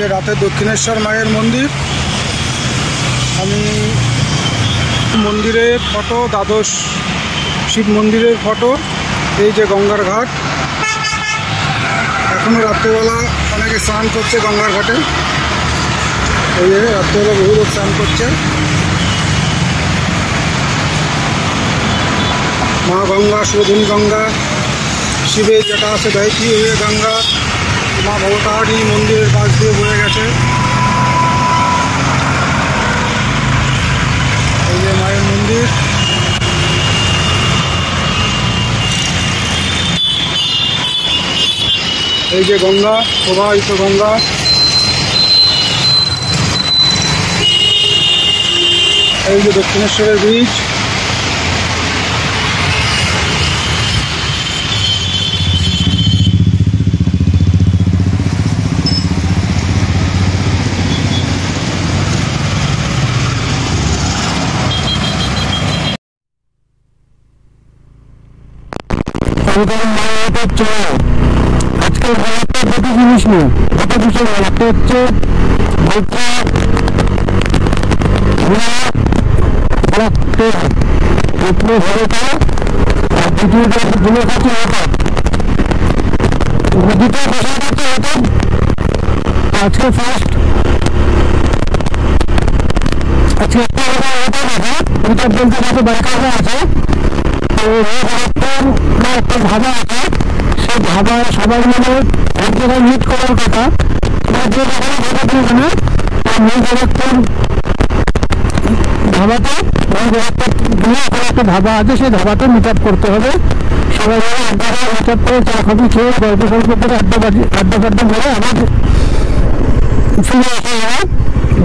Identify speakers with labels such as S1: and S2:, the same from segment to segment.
S1: যে রাতে দক্ষিণেশ্বর মায়ের মন্দির। আমি মন্দিরের ফটো, দ্বাদশ শিব মন্দিরের ফটো। এই যে গঙ্গার ঘাট, এখনো রাত্রেবেলা অনেকে স্নান করছে গঙ্গার ঘাটে। এই যে রাত্রেবেলা বহু লোক স্নান করছে। মা গঙ্গা, সুরধুনী গঙ্গা, শিবের যেটা আছে গায়ত্রী হয়ে গঙ্গা, মা ভবতারিণী মন্দিরের পাশ দিয়ে বয়ে গেছে। এই যে মায়ের মন্দির। এই যে গঙ্গা, প্রবাহিত গঙ্গা। এই যে দক্ষিণেশ্বরের ব্রিজ।
S2: আজকে দুটো জিনিস নিয়ে দুটো বিষয়, একটা হচ্ছে আর দ্বিতীয়টা আজকে ফার্স্ট আজকে একটা বলতে কত দরকার আছে। একটা ধাবা আছে, সেই ধাবায় সবাই মিলে এক জায়গায় মিট করার কথা। ধাবাতে একটা ধাবা আছে, সেই ধাবাতে মিট আপ করতে হবে। সবাই মিলে এক জায়গায় মিট আপ করে চা কফি খেয়ে গল্প সল্প করে আড্ডা ধরে আবার ফিরে আসা যাবে,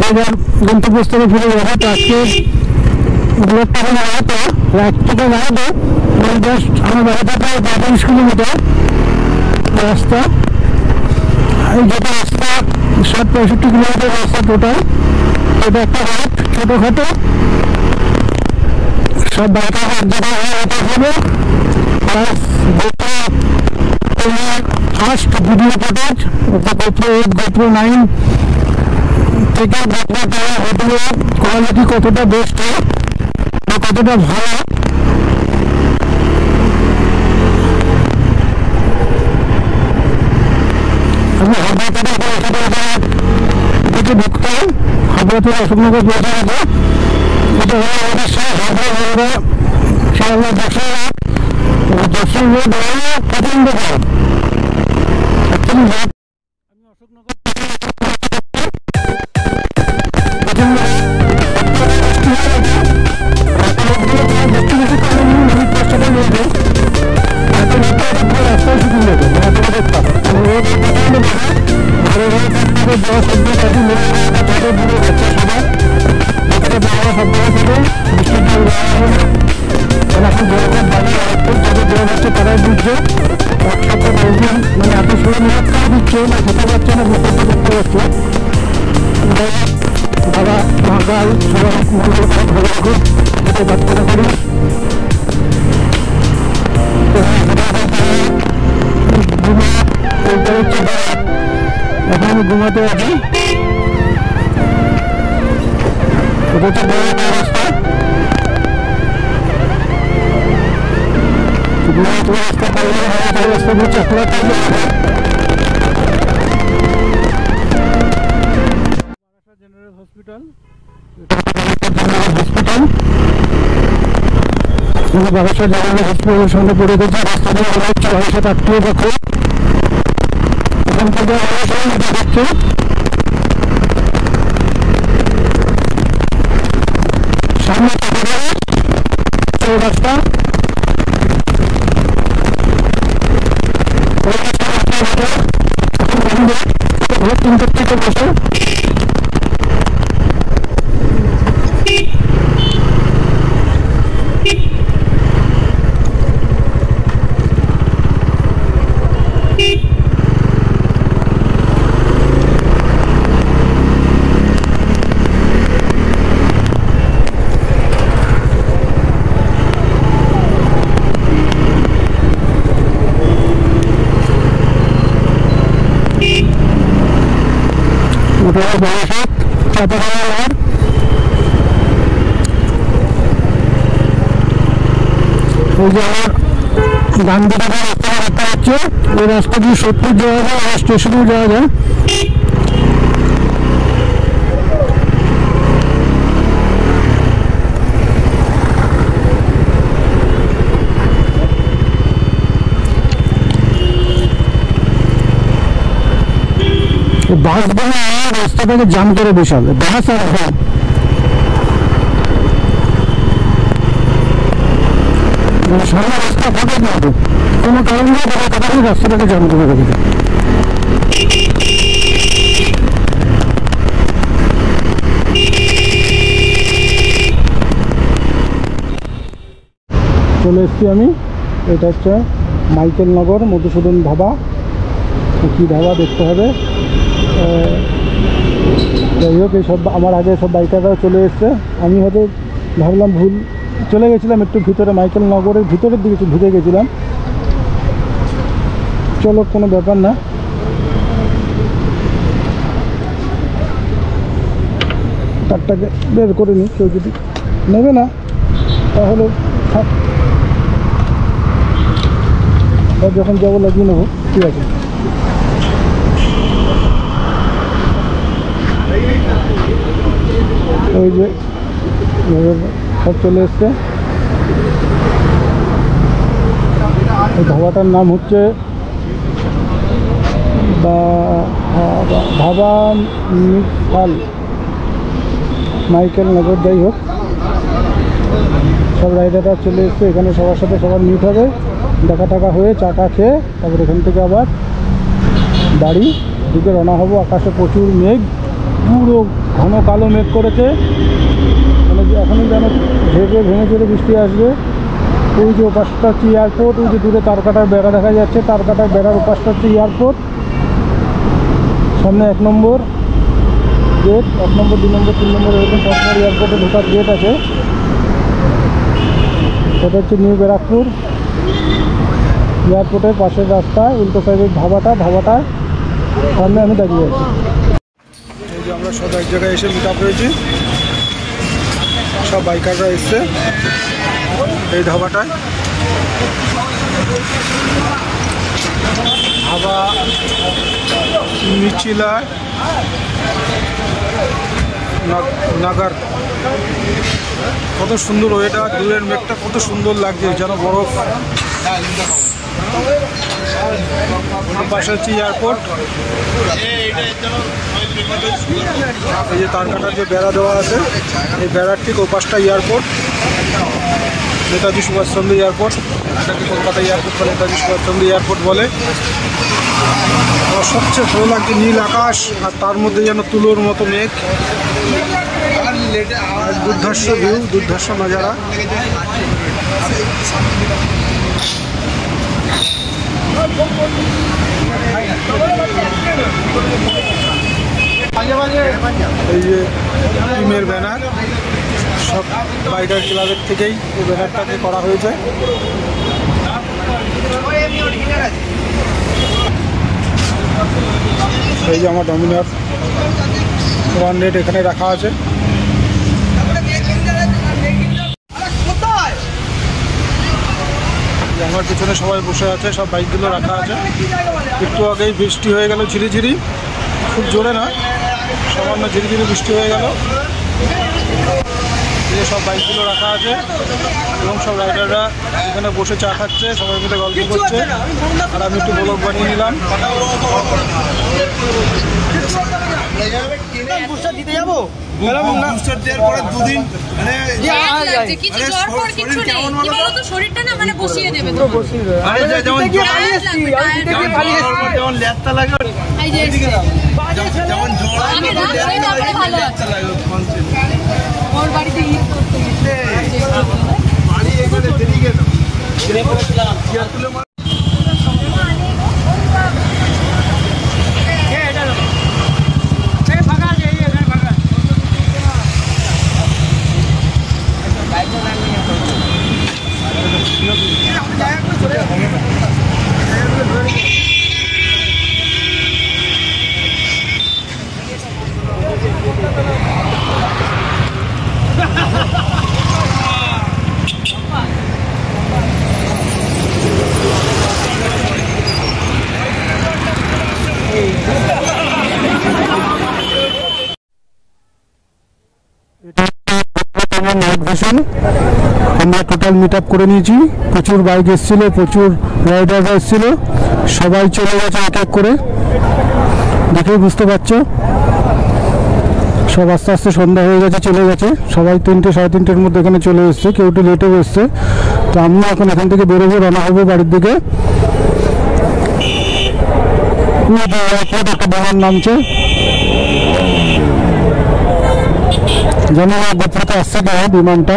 S2: যে যার গন্তব্যস্থলে ফিরে যাবে। তো আজকে রাত থেকে দাঁড়াতে জাস্ট আমার বাড়িটা প্রায় 45 কিলোমিটার রাস্তা। এই যেটা রাস্তা 60-65 কিলোমিটার রাস্তা টোটাল। এটা একটা রাত ছোটোখাটো সব বাড়িটা এক জায়গায় হবে। প্লাস যেটা তোমার first video footage GoPro 8, GoPro 9 থেকে ভিডিও কোয়ালিটি কতটা বেস্ট হয়, কতটা ভালো। আমি হাবড়া থেকে ঢুকতে হাবড়া থেকে অশোকনগর পৌঁছে গেছে। এটা হলো আমাদের হাবড়া হাবড়া শিয়ালদা দর্শন রোড প্রচন্ড খারাপ। আমি অশোকনগর তারাই বুঝছে একসাথে মানে এত সময় নিরাপত্তা দিচ্ছে না, খেতে পারছে না, বুঝতে করতে পারছে। বাবা মহাকাল সবাই ভালো থাকুক, খেতে পারছে না করি। এখন আমি ঘুমাতে আছি। এটা হচ্ছে রাস্তা, রাস্তা রাস্তা খোলা থাকবে। জেনারেল হসপিটাল, বারাসা জেনারেল হসপিটালের সামনে পড়ে গেছে। রাস্তা দিয়ে মনে হচ্ছে বারাসাত আত্মীয় দেখো, এখান থেকে দেখছে সামনে রাস্তা। তিনটার থেকে বসে মোটরের বারাসাত চাপাখানার ওই যে আমার ডান দিকে রাস্তা দেখতে পাচ্ছে, ওই রাস্তা দিয়ে সোদপুর যাওয়া যায় আর স্টেশনেও যাওয়া যায়। বাসগুলো রাস্তাটাকে জাম করে বিশাল, বাস আর ভ্যান সামনে রাস্তা ফাঁকা না হবে কোনো কারণ নেই, রাস্তাটাকে জাম করে রেখেছে। চলে এসছি আমি, এটা হচ্ছে মাইকেল নগর মধুসূদন ধাবা। কী ধাবা দেখতে হবে। যাই হোক, এইসব আমার আগে সব বাইকাররাও চলে এসছে। আমি হয়তো ভাবলাম ভুল চলে গেছিলাম, একটু ভিতরে মাইকেল নগরের ভিতরের দিকে ঢুকে গেছিলাম। চলো, কোনো ব্যাপার না। তারটাকে বের করে নিই, কেউ যদি নেবে না তাহলে থাক, যখন যাবো লাগিয়ে নেবো, ঠিক আছে। ওই যে সব চলে এসছে। এই ধাবাটার নাম হচ্ছে ধাবা মিসাল মাইকেল নগর। যাই হোক, সব রাইডাররা চলে এসছে এখানে, সবার সাথে সবার মিট হবে, দেখা টাকা হয়ে চাকা খেয়ে তারপর এখান থেকে আবার বাড়ি দিকে রওনা হবো। আকাশে প্রচুর মেঘ, পুরো ঘন কালো মেঘ করেছে, মানে এখনই যেন ভেঙে চড়ে বৃষ্টি আসবে। ওই যে ওপাশটা হচ্ছে এয়ারপোর্ট, ওই যে দূরে তারকাটার বেড়া দেখা যাচ্ছে, তারকাটার বেড়ার ওপাশটা হচ্ছে এয়ারপোর্ট। সামনে 1 নম্বর গেট, 1 নম্বর 2 নম্বর 3 নম্বর এরকম পরপর এয়ারপোর্টে ঢোকার গেট আছে। এটা হচ্ছে নিউ ব্যারাকপুর এয়ারপোর্টের পাশের রাস্তা, উল্টো সাইডের ধাবাটা সামনে আমি দাঁড়িয়ে আছি। এই যে আমরা সব এক জায়গায় এসে মিট আপ হয়েছি, সব বাইকাররা এসছে এই ধাবাটায়। ধাবা মিচিলা নাগার। কত সুন্দর ওয়েদার, দূরের মেঘটা কত সুন্দর লাগছে, যেন বরফ। পাশে হচ্ছে এয়ারপোর্ট, এই যে তারকাটার যে বেড়া দেওয়া আছে, এই বেড়ার ঠিক ওপাশটা এয়ারপোর্ট, নেতাজি সুভাষচন্দ্র এয়ারপোর্ট। এটাকে কলকাতা এয়ারপোর্ট বা নেতাজি সুভাষচন্দ্র এয়ারপোর্ট বলে। আমার সবচেয়ে ভালো লাগছে নীল আকাশ, আর তার মধ্যে যেন তুলোর মতো মেঘ। দুর্ধর্ষ ভিউ, দুর্ধর্ষ নজারা। এই যে টিমের ব্যানার, সব বাইকার ক্লাবের থেকেই এই ব্যানারটাকে করা হয়েছে। এই যে আমার ডমিনার 100 এখানে রাখা আছে। আমার পিছনে সবাই বসে আছে, সব বাইকগুলো রাখা আছে। একটু আগেই বৃষ্টি হয়ে গেল ঝিরিঝিরি, খুব জোরে না, সামান্য ঝিরিঝিরি বৃষ্টি হয়ে গেল। এই সব বাইকগুলো রাখা আছে এবং সব রাইডাররা এখানে বসে চা খাচ্ছে, সবাই মিলে গল্প করছে। আর আমি একটু ব্লগ বানিয়ে নিলাম। দিতে যাবো
S3: শরীরটা না মানে বসিয়ে দেবে, ওর বাড়িতে ঈদ করতে
S2: দেখছেন আমরা টোটাল মিট আপ করে নিয়েছি। প্রচুর বাইক এসেছিলো, প্রচুর রাইডাররা এসেছিলো, সবাই চলে গেছে এক এক করে, দেখেই বুঝতে পারছো। সব আস্তে আস্তে সন্ধ্যা হয়ে গেছে, চলে গেছে সবাই। 3টে সাড়ে 3টের মধ্যে এখানে চলে এসছে, কেউ একটু লেটেও এসছে। তো আমিও এখন এখান থেকে বেরোবো, রানা হবো বাড়ির দিকে। একটা বিমান নামছে, জানি না গোপ্রতে আসছে না বিমানটা।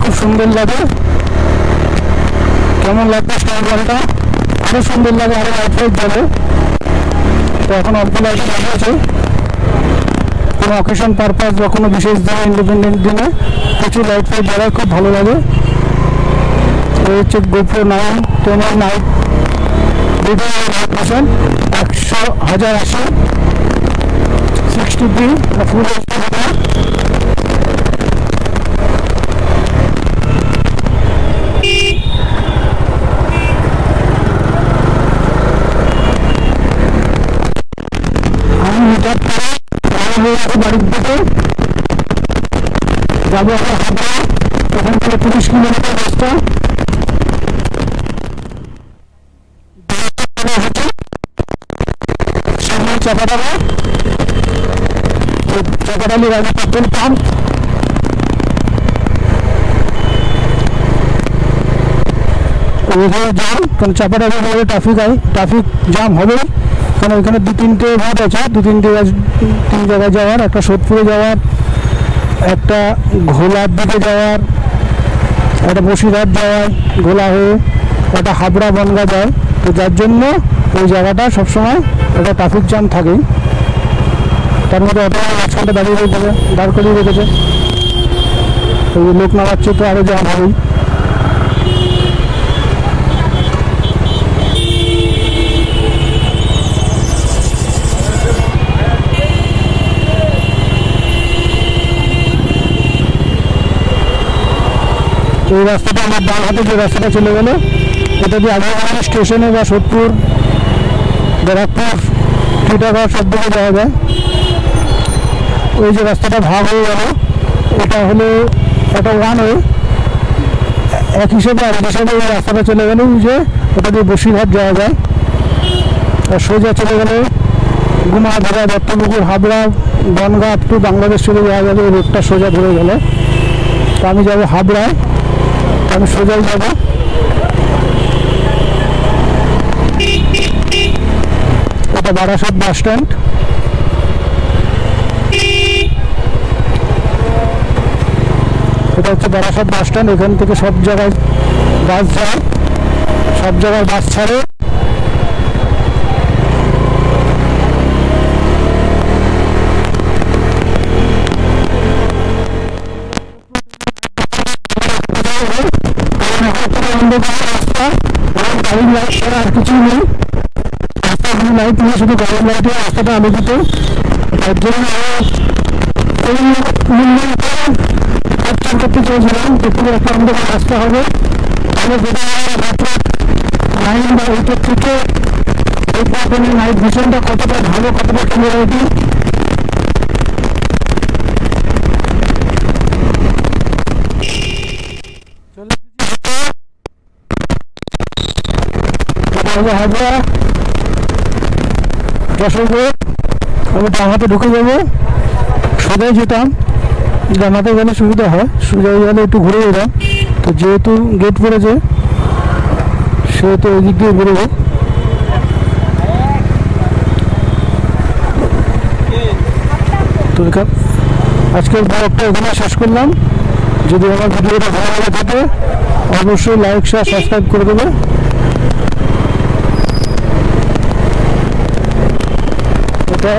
S2: খুব সুন্দর লাগে, কেমন লাগবে স্টার ওয়ালটা? আরো সুন্দর লাগে, আরো লাইট ফাইট যাবে। তো এখন অল্প লাইট আছে, কোনো অকেশন পারপাস বা কোনো বিশেষ দিনে, ইন্ডিপেন্ডেন্ট দিনে প্রচুর লাইট ফাইট যাবে, খুব ভালো লাগে। এই হচ্ছে GoPro 9 10 night video 1080 60p full HD. বাড়ির দিকে যাবো আমরা, ওখান থেকে 30 কিলোমিটার রাস্তা। সামনে চাপাডালি, চাপাডালির আগে পেট্রোল পাম্প। ওইখানে জ্যাম, কারণ চাপাডালির আগে ট্রাফিক জ্যাম হবে, কারণ ওইখানে 2-3টে রুট আছে, 3 জায়গায় যাওয়ার, একটা সোদপুরে যাওয়ার, একটা ঘোলার দিকে যাওয়ার, একটা বসিরহাট যাওয়ার ঘোলা হয়ে, একটা হাবড়া বনগা যায়। তো যার জন্য ওই জায়গাটা সবসময় একটা ট্রাফিক জ্যাম থাকেই। তার মধ্যে অটো মাঝখানটা দাঁড় করিয়ে রেখেছে, ওই লোক নামাচ্ছে, তো আরও জ্যাম হবেই। এই রাস্তাটা আমার ডান হাতে যে রাস্তাটা চলে গেল, এটা দিয়ে আগে স্টেশনে বা সোদপুর, ব্যারাকপুর, টিটাগড় সব দিকে যাওয়া যায়। ওই যে রাস্তাটা ভাগ হয়ে গেল, এটা হলো একটা ওয়ান ওয়ে এক হিসেবে, আর হিসেবে ওই রাস্তাটা চলে গেল যে ওটা দিয়ে বসিরহাট যাওয়া যায়। আর সোজা চলে গেলে গুমাহাধরা, দত্তপুকুর, হাবড়া, বনগাঁ আপ টু বাংলাদেশ চলে যাওয়া যাবে। ওই রোডটা সোজা ধরে গেলে, তো আমি যাবো হাবড়ায়, আমি সোজাই যাব। এটা বারাসাত বাস স্ট্যান্ড। এটা হচ্ছে বারাসাত বাস স্ট্যান্ড। এখান থেকে সব জায়গায় বাস যায়, সব জায়গায় বাস ছাড়ে। রাস্তা গাড়ির লাইট ছাড়া আর কিছুই নেই, রাস্তা কোনো লাইট নেই, শুধু গাড়ির লাইটে রাস্তাটা আলোকিত। তার জন্য করতে চেয়েছিলাম যে পুরো একটা অন্ধকার রাস্তা হবে, তাহলে লাইন বা এইটার থেকে এই পথে নাইট ভিশনটা কতটা ভালো, কতটা ক্লিয়ারিটি। হাবড়া যশোর, আমি ডাঙাতে ঢুকে যাবো, সোজাই যেতাম, ডাঙাতে গেলে সুবিধা হয়, সোজাই গেলে একটু ঘুরে যেতাম। তো যেহেতু গেট পড়েছে সেহেতু ওই দিক দিয়ে বেরোবো। তো আজকের ব্লগটা এখানে শেষ করলাম। যদি আমার ভিডিওটা ভালো লাগে থাকে অবশ্যই লাইক শেয়ার সাবস্ক্রাইব করে দেবে। এটা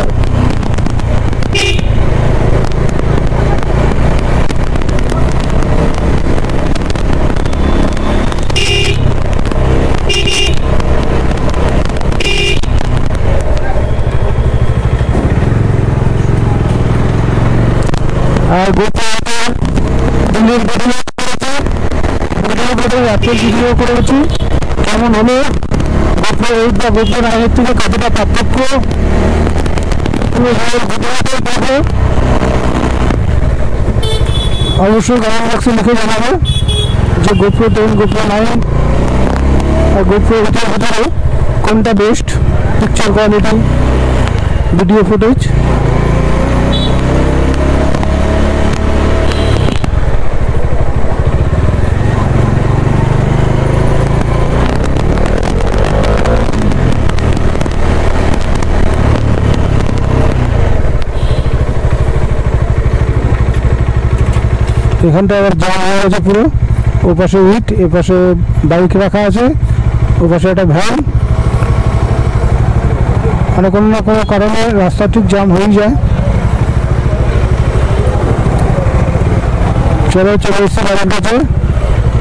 S2: আর দিল্লির ভিডিও করেছি কেমন হলো গোপ্রো 8 বা গোপ্রো 9 এর থেকে কতটা পার্থক্য অবশ্যই কমেন্ট বক্সে লিখে জানাবো যে গোপ্রো 10 গোপ্রো 9 আর গোপ্রো 8 এর ভিতরে কোনটা best picture quality video footage. এখানটা আবার জাম হয়ে গেছে পুরো, ও পাশে ইট, এ পাশে বাইক রাখা আছে, ও পাশে একটা ভ্যান, মানে কোনো না কোনো কারণে রাস্তা ঠিক জাম হয়ে যায়। চলে এসেছি বাজার কাছে।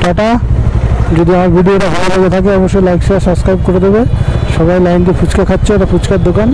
S2: টাটা। যদি আমার ভিডিওটা ভালো লেগে থাকে অবশ্যই লাইক শেয়ার সাবস্ক্রাইব করে দেবে। সবাই লাইন দিয়ে ফুচকা খাচ্ছে, এটা ফুচকার দোকান।